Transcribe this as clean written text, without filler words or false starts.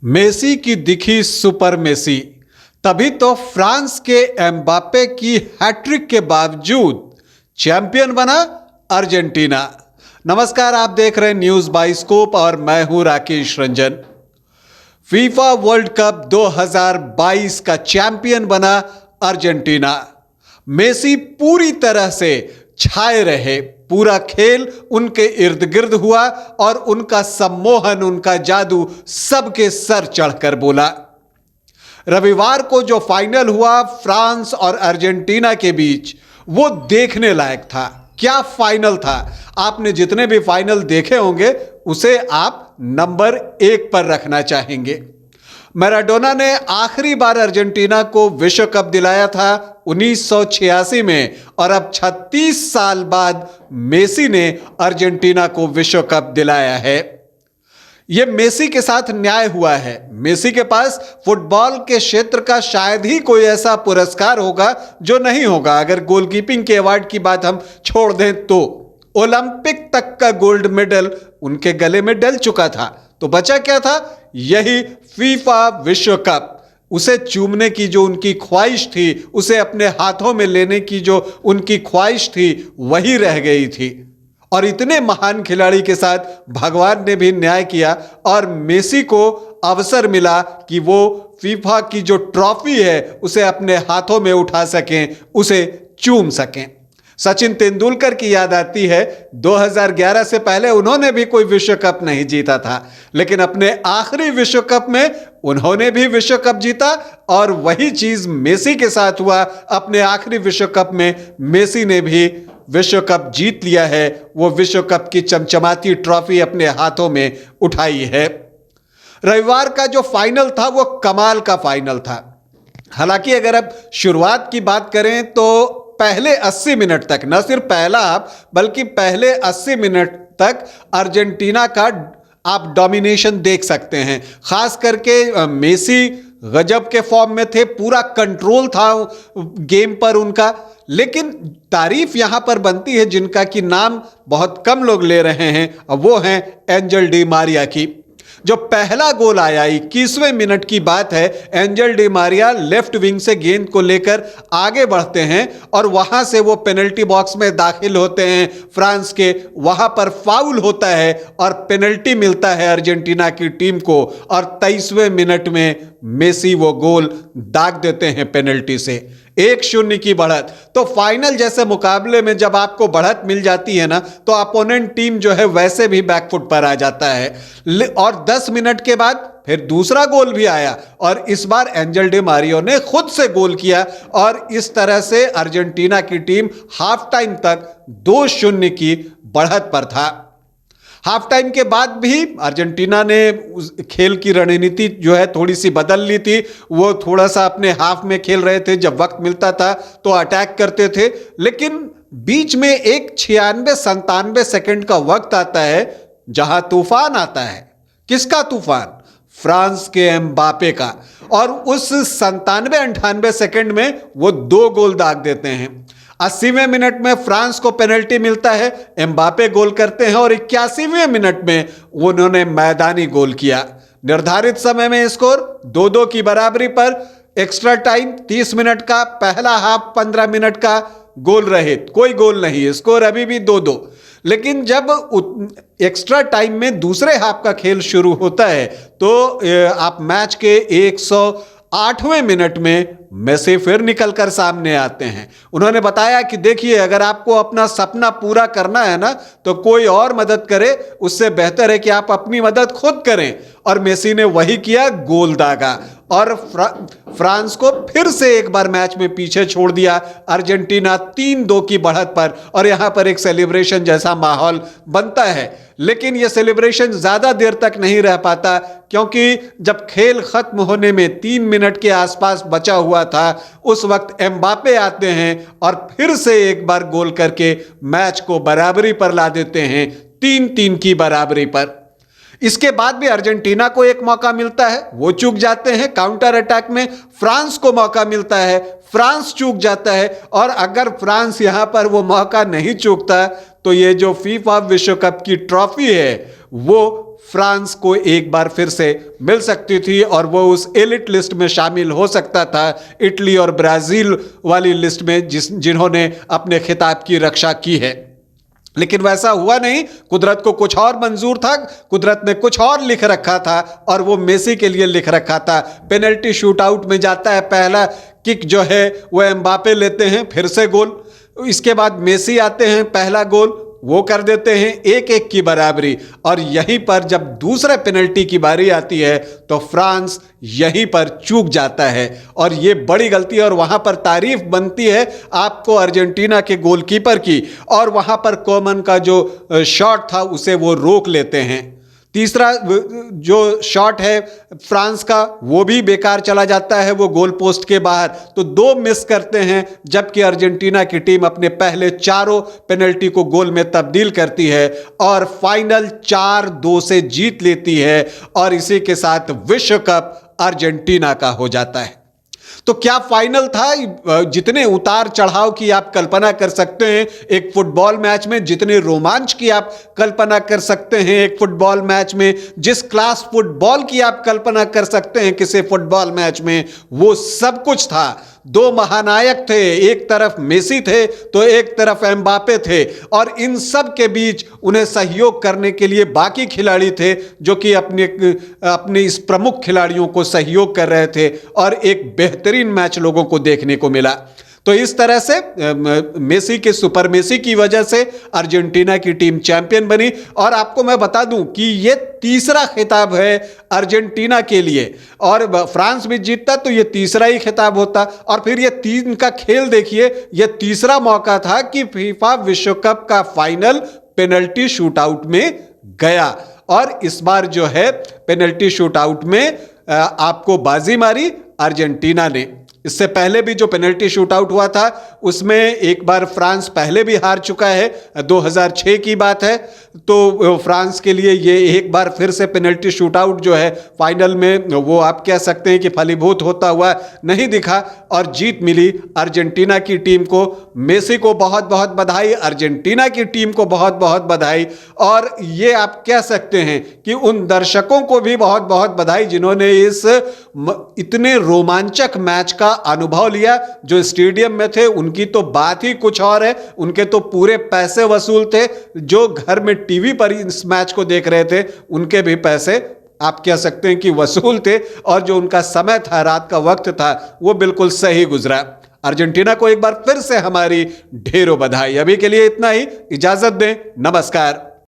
Messi की दिखी super Messi, तभी तो फ्रांस के एम्बापे की हैट्रिक के बावजूद चैंपियन बना अर्जेंटीना। नमस्कार, आप देख रहे हैं न्यूज़ बाइस्कोप और मैं हूं Rakesh Ranjan. FIFA world cup 2022 का चैंपियन बना अर्जेंटीना। मेसी पूरी तरह से छाए रहे, पूरा खेल उनके इर्द गिर्द हुआ और उनका सम्मोहन, उनका जादू सबके सर चढ़कर बोला। रविवार को जो फाइनल हुआ फ्रांस और अर्जेंटीना के बीच, वो देखने लायक था। क्या फाइनल था! आपने जितने भी फाइनल देखे होंगे उसे आप नंबर 1 पर रखना चाहेंगे। मैराडोना ने आखिरी बार अर्जेंटीना को विश्व कप दिलाया था 1986 में, और अब 36 साल बाद मेसी ने अर्जेंटीना को विश्व कप दिलाया है। यह मेसी के साथ न्याय हुआ है। मेसी के पास फुटबॉल के क्षेत्र का शायद ही कोई ऐसा पुरस्कार होगा जो नहीं होगा। अगर गोलकीपिंग के अवार्ड की बात हम छोड़ दें तो ओलंपिक तक का गोल्ड मेडल उनके गले में डल चुका था, तो बचा क्या था? यही फीफा विश्व कप। उसे चूमने की जो उनकी ख्वाहिश थी, उसे अपने हाथों में लेने की जो उनकी ख्वाहिश थी, वही रह गई थी। और इतने महान खिलाड़ी के साथ भगवान ने भी न्याय किया और मेसी को अवसर मिला कि वो फीफा की जो ट्रॉफी है उसे अपने हाथों में उठा सकें, उसे चूम सकें। सचिन तेंदुलकर की याद आती है, 2011 से पहले उन्होंने भी कोई विश्व कप नहीं जीता था, लेकिन अपने आखिरी विश्व कप में उन्होंने भी विश्व कप जीता। और वही चीज मेसी के साथ हुआ। अपने आखिरी विश्व कप में मेसी ने भी विश्व कप जीत लिया है। वो विश्व कप की चमचमाती ट्रॉफी अपने हाथों में उठाई है। रविवार का जो फाइनल था वो कमाल का फाइनल था। हालांकि अगर अब शुरुआत की बात करें तो पहले 80 मिनट तक, न सिर्फ पहला हाफ बल्कि पहले 80 मिनट तक अर्जेंटीना का आप डोमिनेशन देख सकते हैं। खास करके मेसी गजब के फॉर्म में थे, पूरा कंट्रोल था गेम पर उनका। लेकिन तारीफ यहां पर बनती है जिनका कि नाम बहुत कम लोग ले रहे हैं, वो हैं एंजल डी मारिया की। जो पहला गोल आया 21वें मिनट की बात है, angel Di Maria left wing से गेंद को लेकर आगे बढ़ते हैं और वहां से वो पेनल्टी बॉक्स में दाखिल होते हैं फ्रांस के। वहां पर फाउल होता है और पेनल्टी मिलता है अर्जेंटीना की टीम को, और 23वें मिनट में मेसी वो गोल दाग देते हैं पेनल्टी से। 1-0 की बढ़त। तो फाइनल जैसे मुकाबले में जब आपको बढ़त मिल जाती है ना, तो अपोनेंट टीम जो है वैसे भी बैकफुट पर आ जाता है। और 10 मिनट के बाद फिर दूसरा गोल भी आया और इस बार एंजल डी मारियो ने खुद से गोल किया, और इस तरह से अर्जेंटीना की टीम हाफ टाइम तक 2-0 की बढ़त पर था। हाफ टाइम के बाद भी अर्जेंटीना ने खेल की रणनीति जो है थोड़ी सी बदल ली थी। वो थोड़ा सा अपने हाफ में खेल रहे थे, जब वक्त मिलता था तो अटैक करते थे। लेकिन बीच में एक 96-97 सेकंड का वक्त आता है जहां तूफान आता है। किसका तूफान? फ्रांस के एम्बापे का। और उस 97-98 सेकंड में वो 2 गोल दाग देते हैं। 80वें मिनट में फ्रांस को पेनल्टी मिलता है, एम्बापे गोल करते हैं, और 81वें मिनट में उन्होंने मैदानी गोल किया। निर्धारित समय में स्कोर 2-2 की बराबरी पर। एक्स्ट्रा टाइम 30 मिनट का, पहला हाफ 15 मिनट का, गोल रहित, कोई गोल नहीं, स्कोर अभी भी 2-2। लेकिन जब एक्स्ट्रा टाइम में दूसरे हाफ का खेल शुरू होता है तो आप मैच के 108वें मिनट में मेसी फिर निकलकर सामने आते हैं। उन्होंने बताया कि देखिए, अगर आपको अपना सपना पूरा करना है ना, तो कोई और मदद करे, उससे बेहतर है कि आप अपनी मदद खुद करें। और मेसी ने वही किया, गोल दागा और फ्रांस को फिर से एक बार मैच में पीछे छोड़ दिया। अर्जेंटीना 3-2 की बढ़त पर, और यहां पर एक सेलिब्रेशन जैसा माहौल बनता है। लेकिन यह सेलिब्रेशन ज्यादा देर तक नहीं रह पाता, क्योंकि जब खेल खत्म होने में 3 मिनट के आसपास बचा हुआ था, उस वक्त एम्बापे आते हैं और फिर से एक बार गोल करके मैच को बराबरी पर ला देते हैं, 3-3 की बराबरी पर। इसके बाद भी अर्जेंटीना को एक मौका मिलता है, वो चूक जाते हैं। काउंटर अटैक में फ्रांस को मौका मिलता है, फ्रांस चूक जाता है। और अगर फ्रांस यहां पर वो मौका नहीं चूकता तो ये जो फीफा विश्व कप की ट्रॉफी है वो फ्रांस को एक बार फिर से मिल सकती थी और वो उस एलिट लिस्ट में शामिल हो सकता था, इटली और ब्राजील वाली लिस्ट में जिन्होंने अपने खिताब की रक्षा की है। लेकिन वैसा हुआ नहीं। कुदरत को कुछ और मंजूर था, कुदरत ने कुछ और लिख रखा था और वो मेसी के लिए लिख रखा था। पेनल्टी शूटआउट में जाता है, पहला किक जो है वो एम्बापे लेते हैं, फिर से गोल। इसके बाद मेसी आते हैं, पहला गोल वो कर देते हैं, 1-1 की बराबरी। और यहीं पर जब दूसरे पेनल्टी की बारी आती है तो फ्रांस यहीं पर चूक जाता है और ये बड़ी गलती है। और वहां पर तारीफ बनती है आपको अर्जेंटीना के गोलकीपर की, और वहां पर कोमन का जो शॉट था उसे वो रोक लेते हैं। तीसरा जो शॉट है फ्रांस का वो भी बेकार चला जाता है, वो गोल पोस्ट के बाहर। तो 2 मिस करते हैं, जबकि अर्जेंटीना की टीम अपने पहले चारों पेनल्टी को गोल में तब्दील करती है और फाइनल 4-2 से जीत लेती है और इसी के साथ विश्व कप अर्जेंटीना का हो जाता है। तो क्या फाइनल था, जितने उतार चढ़ाव की आप कल्पना कर सकते हैं एक फुटबॉल मैच में, जितने रोमांच की आप कल्पना कर सकते हैं एक फुटबॉल मैच में, जिस क्लास फुटबॉल की आप कल्पना कर सकते हैं किसी फुटबॉल मैच में, वो सब कुछ था। 2 महानायक थे, एक तरफ मेसी थे तो एक तरफ एम्बापे थे, और इन सब के बीच उन्हें सहयोग करने के लिए बाकी खिलाड़ी थे जो कि अपने इस प्रमुख खिलाड़ियों को सहयोग कर रहे थे और एक बेहतरीन मैच लोगों को देखने को मिला। तो इस तरह से मेसी के सुपर मेसी की वजह से अर्जेंटीना की टीम चैंपियन बनी। और आपको मैं बता दूं कि ये तीसरा खिताब है अर्जेंटीना के लिए, और फ्रांस भी जीतता तो ये तीसरा ही खिताब होता। और फिर ये 3 का खेल देखिए, ये तीसरा मौका था कि फीफा विश्व कप का फाइनल पेनल्टी शूटआउट में गया, और इस बार जो है पेनल्टी शूटआउट में आपको बाजी मारी अर्जेंटीना ने। इससे पहले भी जो पेनल्टी शूटआउट हुआ था उसमें एक बार फ्रांस पहले भी हार चुका है, 2006 की बात है। तो फ्रांस के लिए ये एक बार फिर से पेनल्टी शूटआउट जो है फाइनल में, वो आप कह सकते हैं कि फलीभूत होता हुआ नहीं दिखा और जीत मिली अर्जेंटीना की टीम को। मेसी को बहुत बहुत बधाई, अर्जेंटीना की टीम को बहुत बहुत बधाई, और ये आप कह सकते हैं कि उन दर्शकों को भी बहुत बहुत बधाई जिन्होंने इस इतने रोमांचक मैच का अनुभव लिया। जो स्टेडियम में थे उनकी तो बात ही कुछ और है, उनके तो पूरे पैसे वसूल थे। जो घर में टीवी पर इस मैच को देख रहे थे उनके भी पैसे आप कह सकते हैं कि वसूल थे, और जो उनका समय था, रात का वक्त था, वो बिल्कुल सही गुजरा। अर्जेंटीना को एक बार फिर से हमारी ढेरों बधाई। अभी के लिए इतना ही, इजाजत दें, नमस्कार।